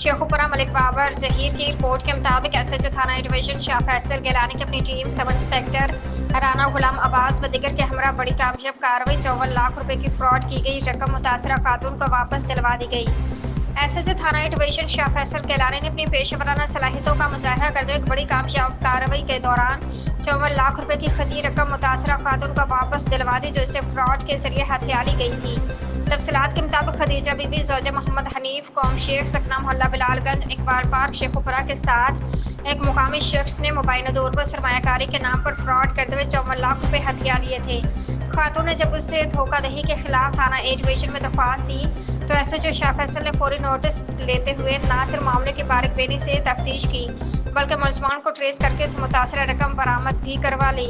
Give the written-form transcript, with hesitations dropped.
शेखुपुरा मलिक बाबर जहीर की रिपोर्ट के मुताबिक एसएचओ थाना डिवीजन शाह फैसल गिलानी की अपनी टीम सब इंस्पेक्टर राना गुलाम अब्बास व दिगर के हमरा बड़ी कामयाब कार्रवाई 54 लाख रुपए की फ्रॉड की गई रकम मुतासरा खातून को वापस दिलवा दी गई। एसएचओ थाना डिवीजन शाह फैसल गिलानी ने अपनी पेशेवराना सलाहियतों का मुजाहरा करते हुए एक बड़ी कामयाब कार्रवाई के दौरान 54 लाख रुपए की खदी रकम मुतासरा खातून को वापस दिलवा दी जो इसे फ्रॉड के जरिए हथियाली गई थी। तफसीलात के मुताबिक खदीजा बीबी ज़ौजा मोहम्मद हनीफ कौम शेख सकना मोहल्ला बिलालगंज इकबाल पार्क शेखुपुरा के साथ एक मुकामी शख्स ने मुबैना तौर पर सरमायाकारी के नाम पर फ्रॉड करते हुए 54 लाख रुपए हथियार लिए थे। खातून ने जब उससे धोखाधड़ी के खिलाफ थाना ए डिवीजन में दरख्वास्त दी तो एसएचओ शाह फैसल ने फौरी नोटिस लेते हुए न सिर्फ मामले की बारीकबीनी से तफ्तीश की बल्कि मुलजमान को ट्रेस करके इस मुतासरा रकम बरामद भी करवा ली।